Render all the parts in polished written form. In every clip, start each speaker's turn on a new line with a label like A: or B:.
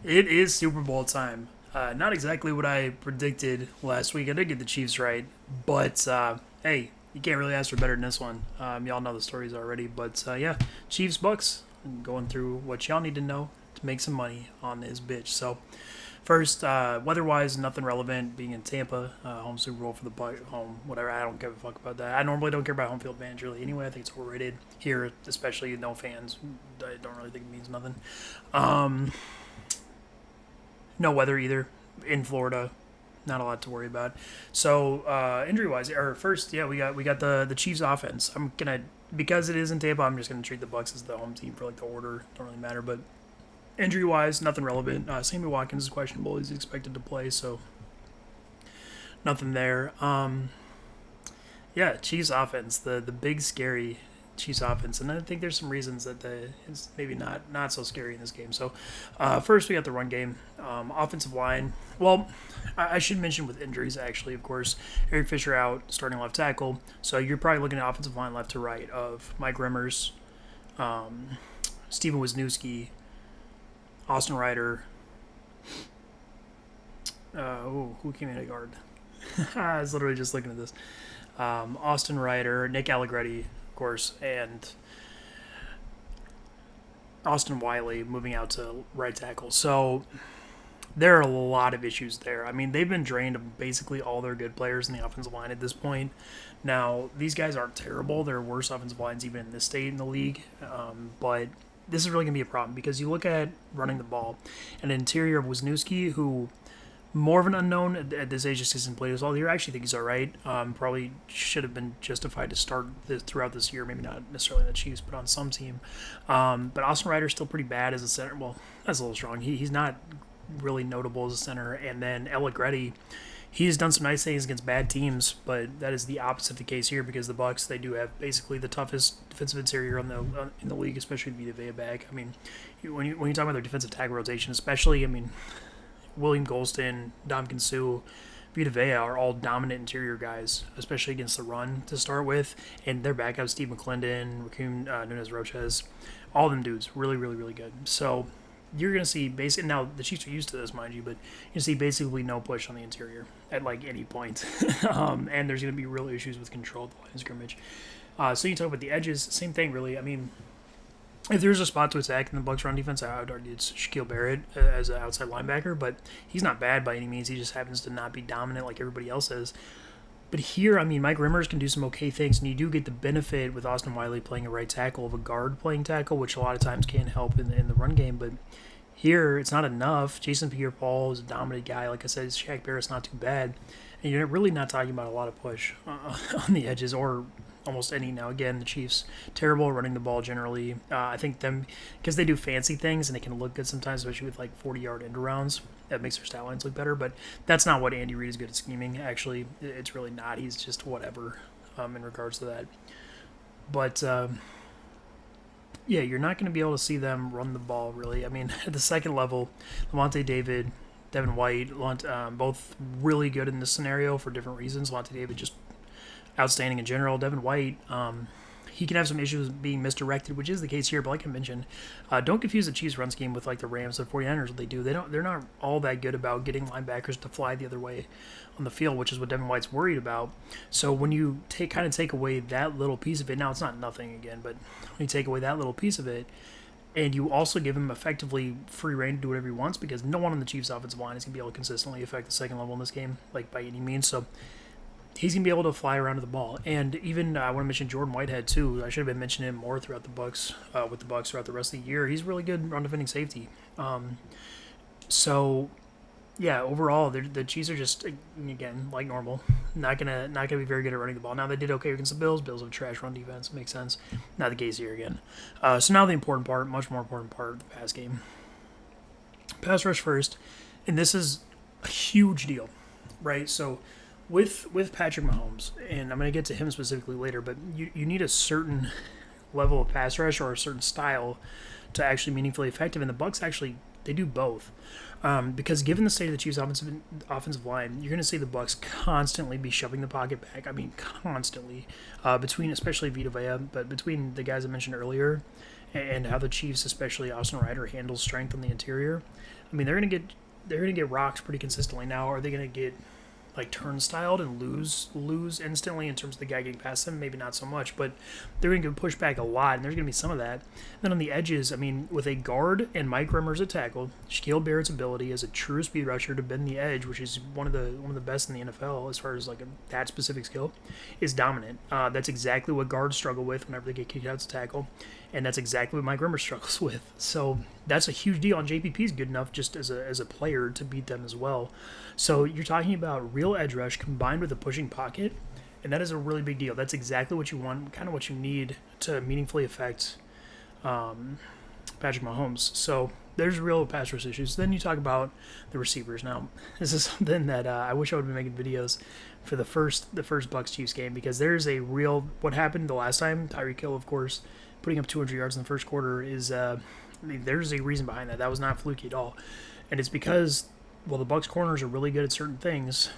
A: It is Super Bowl time. Not exactly what I predicted last week. I did get the Chiefs right, but hey, you can't really ask for better than this one. Y'all know the stories already, but yeah, Chiefs Bucks. Going through what y'all need to know to make some money on this bitch. So first, weather-wise, nothing relevant. Being in Tampa, home Super Bowl for the home, whatever. I don't give a fuck about that. I normally don't care about home field advantage really. Anyway, I think it's overrated here, especially no fans. I don't really think it means nothing. Um, no weather either in Florida. Not a lot to worry about. So injury wise, or first, yeah, we got the Chiefs offense. I'm gonna because it is in Tampa. I'm just gonna treat the Bucks as the home team for like the order. Don't really matter. But injury wise, nothing relevant. Sammy Watkins is questionable. He's expected to play, so nothing there. Yeah, Chiefs offense, the big scary Chiefs offense, and I think there's some reasons that it's maybe not so scary in this game. So first we got the run game, offensive line. Well, I should mention with injuries actually, of course, Eric Fisher out, starting left tackle. So you're probably looking at offensive line left to right of Mike Remmers, Steven Wisniewski, Austin Ryder. Who came in at guard? I was literally just looking at this. Austin Ryder, Nick Allegretti, of course, and Austin Wiley moving out to right tackle. So there are a lot of issues there. I mean, they've been drained of basically all their good players in the offensive line at this point. Now, these guys aren't terrible. There are worse offensive lines even in this state in the league. But this is really going to be a problem because you look at running the ball, an interior of Wisniewski, who more of an unknown at this age just hasn't played as well. I actually think he's all right. Probably should have been justified to start throughout this year. Maybe not necessarily in the Chiefs, but on some team. But Austin Ryder's still pretty bad as a center. Well, that's a little strong. He's not really notable as a center. And then Allegretti, he's done some nice things against bad teams, but that is the opposite of the case here because the Bucs, they do have basically the toughest defensive interior in the league, especially Vita Vea back. I mean, when you talk about their defensive tackle rotation, especially, I mean, William Golston, Dominican Sue, Vita Vea are all dominant interior guys, especially against the run to start with. And their backups, Steve McClendon, Raheem Nunez Roches, all of them dudes, really, really, really good. So you're going to see basically, now the Chiefs are used to this, mind you, but you see basically no push on the interior at like any point. And there's going to be real issues with control at the line of scrimmage. So you talk about the edges, same thing really. I mean, if there's a spot to attack in the Bucs run defense, I would argue it's Shaquille Barrett as an outside linebacker, but he's not bad by any means. He just happens to not be dominant like everybody else is. But here, I mean, Mike Rimmers can do some okay things, and you do get the benefit with Austin Wiley playing a right tackle of a guard playing tackle, which a lot of times can help in the run game. But here, it's not enough. Jason Pierre-Paul is a dominant guy. Like I said, Shaq Barrett's not too bad. And you're really not talking about a lot of push on the edges or almost any. Now again, the Chiefs terrible running the ball generally. I think them because they do fancy things and they can look good sometimes, especially with like 40-yard end arounds. That makes their stat lines look better, but that's not what Andy Reid is good at scheming. Actually, it's really not. He's just whatever in regards to that. But yeah, you're not going to be able to see them run the ball really. I mean, at the second level, Lavonte David, Devin White, both really good in this scenario for different reasons. Lavonte David just outstanding in general. Devin White, he can have some issues being misdirected, which is the case here. But like I mentioned, don't confuse the Chiefs run scheme with like the Rams or 49ers. What they do, they're not all that good about getting linebackers to fly the other way on the field, which is what Devin White's worried about. So when you take away that little piece of it, now it's not nothing again, but when you take away that little piece of it, and you also give him effectively free reign to do whatever he wants because no one on the Chiefs offensive line is going to be able to consistently affect the second level in this game, like by any means. So he's going to be able to fly around to the ball. And even I want to mention Jordan Whitehead too. I should have been mentioning him more throughout the Bucs, with the Bucs throughout the rest of the year. He's really good run defending safety. So yeah, overall the Chiefs are just again like normal, not gonna be very good at running the ball. Now they did okay against the Bills. Bills have a trash run defense, makes sense. Not the case here again. So now the important part, much more important part of the pass game. Pass rush first, and this is a huge deal, right? So with Patrick Mahomes, and I'm going to get to him specifically later, but you need a certain level of pass rush or a certain style to actually meaningfully effective, and the Bucs actually they do both. Because given the state of the Chiefs' offensive line, you're going to see the Bucs constantly be shoving the pocket back. I mean, constantly, between especially Vita Vea, but between the guys I mentioned earlier, and how the Chiefs, especially Austin Ryder, handles strength on the interior. I mean, they're gonna get rocks pretty consistently. Now, are they gonna get like turnstiled and lose instantly in terms of the guy getting past them? Maybe not so much, but they're going to push back a lot, and there's going to be some of that. And then on the edges, I mean, with a guard and Mike Rimmers at tackle, Shaquille Barrett's ability as a true speed rusher to bend the edge, which is one of the best in the NFL as far as like that specific skill, is dominant. That's exactly what guards struggle with whenever they get kicked out to tackle, and that's exactly what Mike Rimmers struggles with. So that's a huge deal. And JPP is good enough just as a player to beat them as well. So you're talking about real edge rush combined with a pushing pocket, and that is a really big deal. That's exactly what you want, kind of what you need to meaningfully affect Patrick Mahomes. So there's real pass rush issues. Then you talk about the receivers. Now, this is something that I wish I would have been making videos for the first Bucs Chiefs game, because there's a real, what happened the last time, Tyreek Hill, of course, putting up 200 yards in the first quarter is there's a reason behind that. That was not fluky at all, and it's because, well, the Bucs corners are really good at certain things.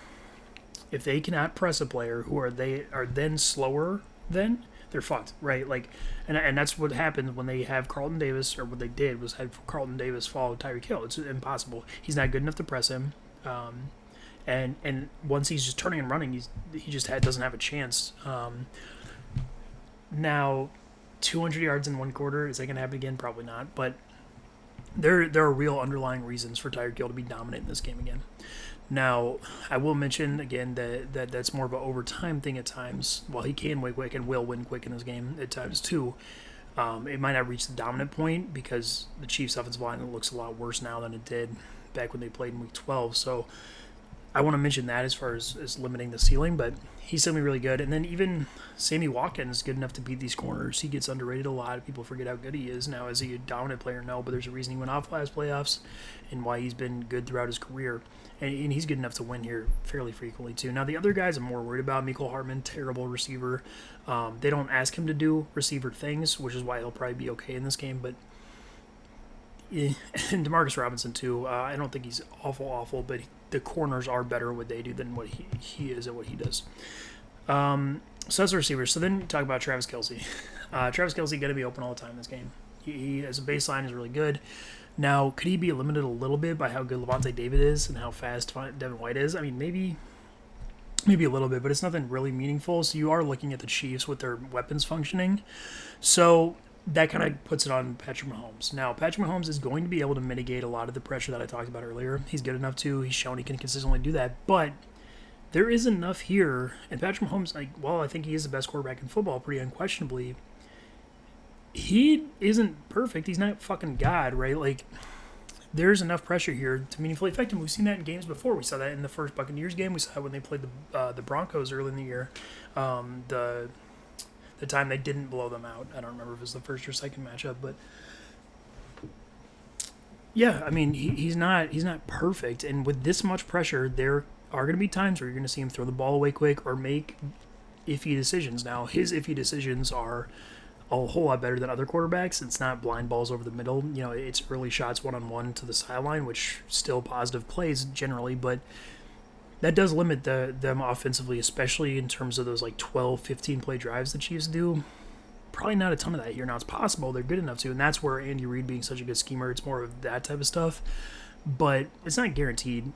A: If they cannot press a player who are then slower, then they're fucked, right? Like, and that's what happens when they have Carlton Davis, or what they did was have Carlton Davis follow Tyreek Hill. It's impossible. He's not good enough to press him, and once he's just turning and running, he just doesn't have a chance. Now, 200 yards in one quarter, is that going to happen again? Probably not, but there are real underlying reasons for Tyreek Hill to be dominant in this game again. Now, I will mention again that's more of an overtime thing at times. While he can win quick and will win quick in this game at times too, it might not reach the dominant point because the Chiefs' offensive line looks a lot worse now than it did back when they played in Week 12. So I want to mention that as far as limiting the ceiling, but he's still really good. And then even Sammy Watkins is good enough to beat these corners. He gets underrated a lot. People forget how good he is. Now, is he a dominant player? No, but there's a reason he went off last playoffs and why he's been good throughout his career. And he's good enough to win here fairly frequently, too. Now, the other guys I'm more worried about. Mecole Hardman, terrible receiver. They don't ask him to do receiver things, which is why he'll probably be okay in this game. But and Demarcus Robinson, too. I don't think he's awful, but the corners are better at what they do than what he is at what he does. So that's the receivers. So then you talk about Travis Kelce. Travis Kelce going to be open all the time in this game. He as a baseline is really good. Now, could he be limited a little bit by how good Levante David is and how fast Devin White is? I mean, maybe a little bit, but it's nothing really meaningful. So you are looking at the Chiefs with their weapons functioning. So that kind of puts it on Patrick Mahomes. Now, Patrick Mahomes is going to be able to mitigate a lot of the pressure that I talked about earlier. He's good enough to. He's shown he can consistently do that. But there is enough here. And Patrick Mahomes, I think he is the best quarterback in football, pretty unquestionably. He isn't perfect. He's not fucking God, right? Like, there's enough pressure here to meaningfully affect him. We've seen that in games before. We saw that in the first Buccaneers game. We saw it when they played the Broncos early in the year. The time they didn't blow them out. I don't remember if it was the first or second matchup, but yeah, I mean, he's not perfect. And with this much pressure, there are going to be times where you're going to see him throw the ball away quick or make iffy decisions. Now, his iffy decisions are a whole lot better than other quarterbacks. It's not blind balls over the middle. You know, it's early shots one-on-one to the sideline, which still positive plays generally, but that does limit them offensively, especially in terms of those like 12, 15 play drives the Chiefs do. Probably not a ton of that here. Now, it's possible. They're good enough to, and that's where Andy Reid being such a good schemer, it's more of that type of stuff, but it's not guaranteed.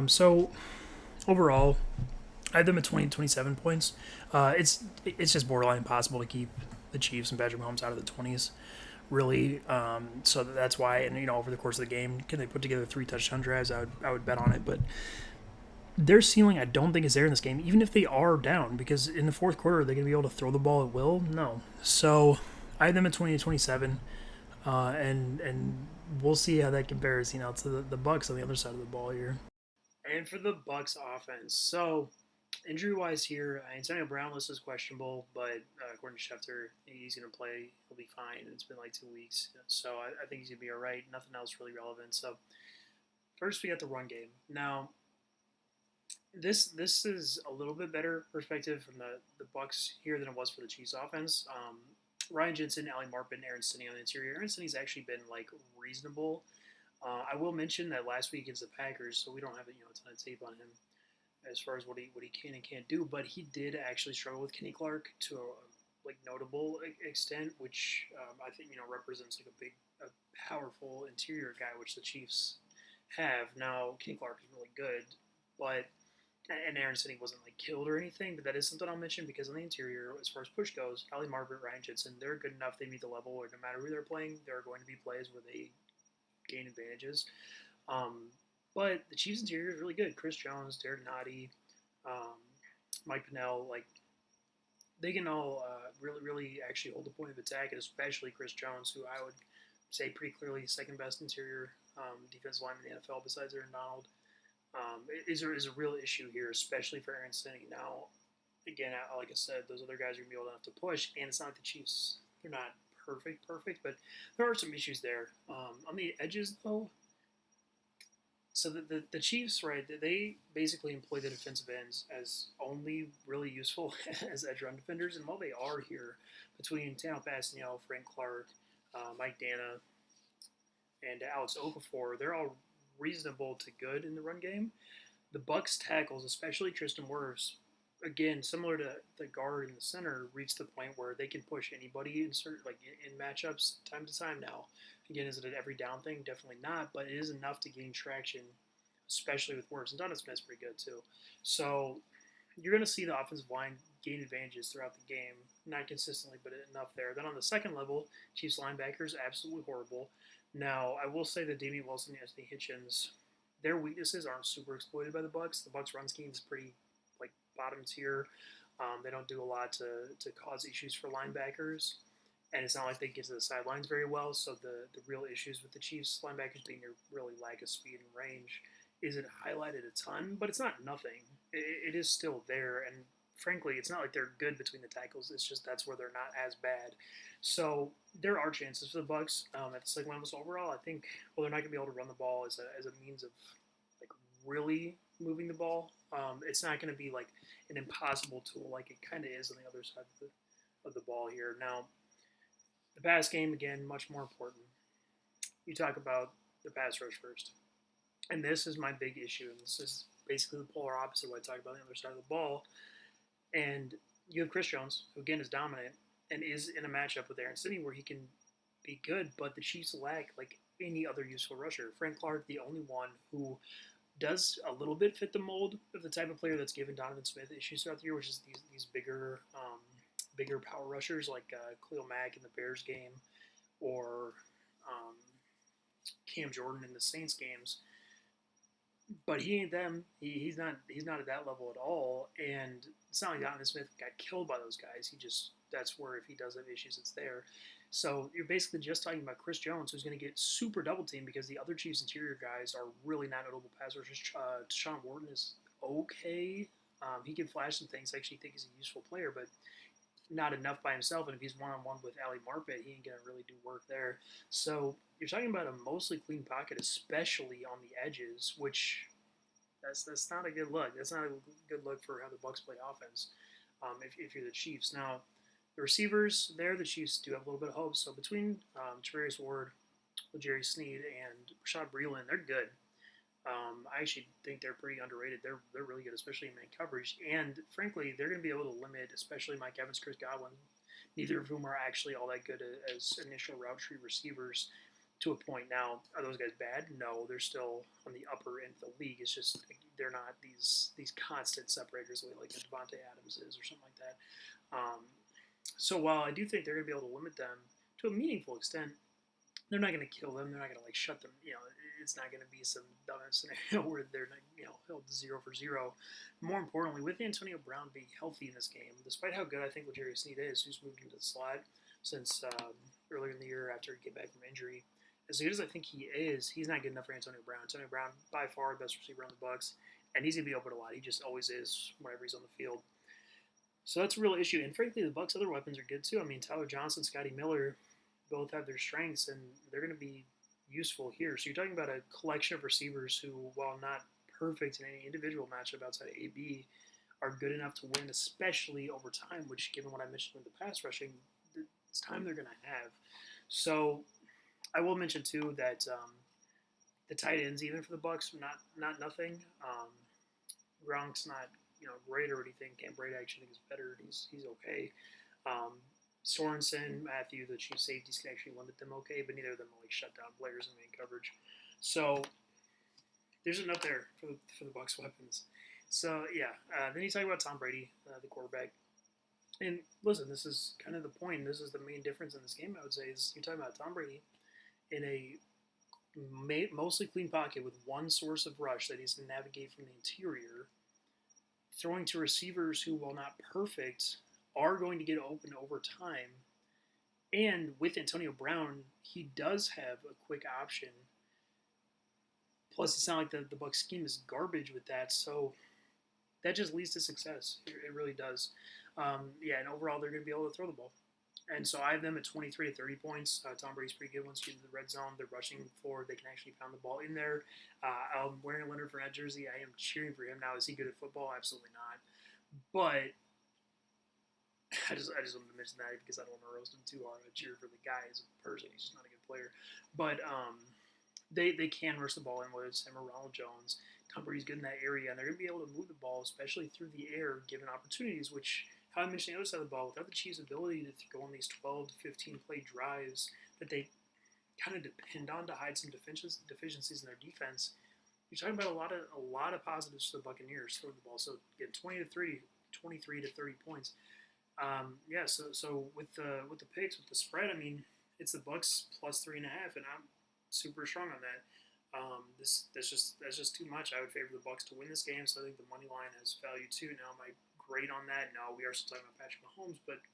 A: So overall, I have them at 20-27 points. It's just borderline impossible to keep the Chiefs and Patrick Mahomes out of the 20s, really. So that's why, and over the course of the game, can they put together 3 touchdown drives? I would bet on it, but their ceiling I don't think is there in this game, even if they are down, because in the fourth quarter, are they going to be able to throw the ball at will? No. So I have them at 20-27, and we'll see how that compares, to the Bucs on the other side of the ball here. And for the Bucs offense, so injury-wise here, Antonio Brown list is questionable, but according to Schefter, he's going to play. He'll be fine. It's been like 2 weeks, so I think he's going to be all right. Nothing else really relevant. So first, we got the run game. Now, this is a little bit better perspective from the Bucs here than it was for the Chiefs offense. Ryan Jensen, Ali Marpin, Aaron Stinnie on the interior. Aaron Stinnie's actually been like reasonable. I will mention that last week against the Packers, so we don't have a ton of tape on him as far as what he can and can't do, but he did actually struggle with Kenny Clark to a notable extent, which I think represents like a powerful interior guy, which the Chiefs have. Now, Kenny Clark is really good, but and Aaron Stinnie wasn't like killed or anything, but that is something I'll mention because on the interior, as far as push goes, Ali Margaret, Ryan Jensen, they're good enough. They meet the level where no matter who they're playing, there are going to be plays where they gain advantages. Um, but the Chiefs interior is really good. Chris Jones, Derek Nottie, um, Mike Pinnell, like they can all really actually hold the point of attack, and especially Chris Jones, who I would say pretty clearly second best interior defensive lineman in the NFL besides Aaron Donald. Is a real issue here, especially for Aaron Stinnie. Now, again, like I said, those other guys are going to be able to push, and it's not like the Chiefs. They're not perfect, but there are some issues there. On the edges, though, so the Chiefs, right, they basically employ the defensive ends as only really useful as edge run defenders, and while they are here, between Tano Passanel, Frank Clark, Mike Dana, and Alex Okafor, they're all reasonable to good in the run game. The Bucs tackles, especially Tristan Wirfs, again similar to the guard in the center, reach the point where they can push anybody in certain like in matchups time to time. Now, again, is it an every down thing? Definitely not, but it is enough to gain traction, especially with Wirfs. And Donovan Smith's pretty good too. So you're going to see the offensive line gain advantages throughout the game, not consistently, but enough there. Then on the second level, Chiefs linebackers absolutely horrible. Now, I will say that Damian Wilson and Anthony Hitchens, their weaknesses aren't super exploited by the Bucs. The Bucs run scheme is pretty like bottom tier. They don't do a lot to cause issues for linebackers, and it's not like they get to the sidelines very well. So the real issues with the Chiefs linebackers being their really lack of speed and range isn't highlighted a ton, but it's not nothing. It is still there, and frankly, it's not like they're good between the tackles. It's just that's where they're not as bad. So there are chances for the Bucs at the second level. So overall, I think they're not going to be able to run the ball as a means of like really moving the ball. It's not going to be like an impossible tool like it kind of is on the other side of the ball here. Now, the pass game again much more important. You talk about the pass rush first. And this is my big issue, and this is basically the polar opposite of what I talked about on the other side of the ball. And you have Chris Jones, who again is dominant and is in a matchup with Aaron Stinnie where he can be good, but the Chiefs lack like any other useful rusher. Frank Clark, the only one who does a little bit fit the mold of the type of player that's given Donovan Smith issues throughout the year, which is these bigger power rushers like Khalil Mack in the Bears game or um, Cam Jordan in the Saints games. But he ain't them. He's not at that level at all. And it's not like Donovan Smith got killed by those guys. He just that's where if he does have issues, it's there. So you're basically just talking about Chris Jones, who's going to get super double teamed because the other Chiefs interior guys are really not notable pass rushers. Deshaun Wharton is okay. He can flash some things. I actually think he's a useful player, but not enough by himself. And if he's one on one with Ali Marpet, he ain't gonna really do work there. So you're talking about a mostly clean pocket, especially on the edges, which that's not a good look. That's not a good look for how the Bucs play offense. If you're the Chiefs now, the receivers there, the Chiefs do have a little bit of hope. So between Travarius Ward, Jerry Sneed, and Rashad Breeland, they're good. I actually think they're pretty underrated. They're really good, especially in man coverage. And frankly, they're going to be able to limit, especially Mike Evans, Chris Godwin, neither of whom are actually all that good as initial route tree receivers to a point. Now, are those guys bad? No, they're still on the upper end of the league. It's just they're not these constant separators like Devontae Adams is or something like that. So while I do think they're going to be able to limit them to a meaningful extent, they're not going to kill them. They're not going to like shut them. It's not going to be some dumb scenario where they're held 0 for 0. More importantly, with Antonio Brown being healthy in this game, despite how good I think L'Jarius Sneed is, who's moved into the slot since earlier in the year after he came back from injury, as good as I think he is, he's not good enough for Antonio Brown. Antonio Brown, by far, the best receiver on the Bucs, and he's going to be open a lot. He just always is whenever he's on the field. So that's a real issue. And frankly, the Bucs' other weapons are good too. I mean, Tyler Johnson, Scotty Miller, both have their strengths, and they're going to be useful here. So you're talking about a collection of receivers who, while not perfect in any individual matchup outside of AB, are good enough to win, especially over time, which, given what I mentioned with the pass rushing, it's time they're going to have. So I will mention, too, that the tight ends, even for the Bucs, not nothing. Gronk's not great or anything. Cam Brady actually think is better. He's okay. Sorensen, Matthew, the chief safeties can actually limit them okay, but neither of them like shut down players in main coverage. So there's enough there for the Bucs weapons. So yeah, then you talk about Tom Brady, the quarterback. And listen, this is kind of the point. This is the main difference in this game. I would say is you're talking about Tom Brady in a mostly clean pocket with one source of rush that he's going to navigate from the interior, throwing to receivers who, while not perfect, are going to get open over time. And with Antonio Brown, he does have a quick option. Plus, it's not like the Bucs scheme is garbage with that, so that just leads to success. It really does. Yeah, and overall, they're going to be able to throw the ball. And so I have them at 23 to 30 points. Tom Brady's pretty good once you get to the red zone. They're rushing forward. They can actually pound the ball in there. I'm wearing a Leonard Fournette jersey. I am cheering for him now. Is he good at football? Absolutely not. But I just wanted to mention that because I don't want to roast him too hard. I cheer for the guy as a person. He's just not a good player. But they can rush the ball in, whether it's him or Ronald Jones. Tom Brady's good in that area, and they're going to be able to move the ball, especially through the air, given opportunities, which, how I mentioned the other side of the ball, without the Chiefs' ability to go on these 12 to 15 play drives that they kind of depend on to hide some deficiencies in their defense, you're talking about a lot of positives for the Buccaneers throwing the ball. So, again, 23 to 30 points. Yeah, so with the picks, with the spread, I mean, it's the Bucs plus 3.5, and I'm super strong on that. That's just too much. I would favor the Bucs to win this game, so I think the money line has value too. Now, am I great on that? No, we are still talking about Patrick Mahomes, but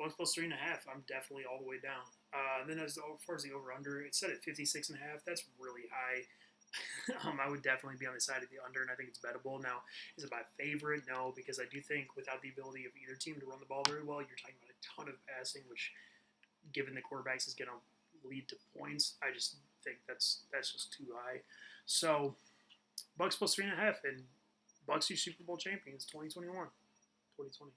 A: Bucs plus 3.5, I'm definitely all the way down. And then as far as the over under, it's set at 56.5. That's really high. I would definitely be on the side of the under, and I think it's bettable. Now, is it my favorite? No, because I do think without the ability of either team to run the ball very well, you're talking about a ton of passing, which, given the quarterbacks, is going to lead to points. I just think that's just too high. So, Bucs plus 3.5, and Bucs are Super Bowl champions 2021, 2020.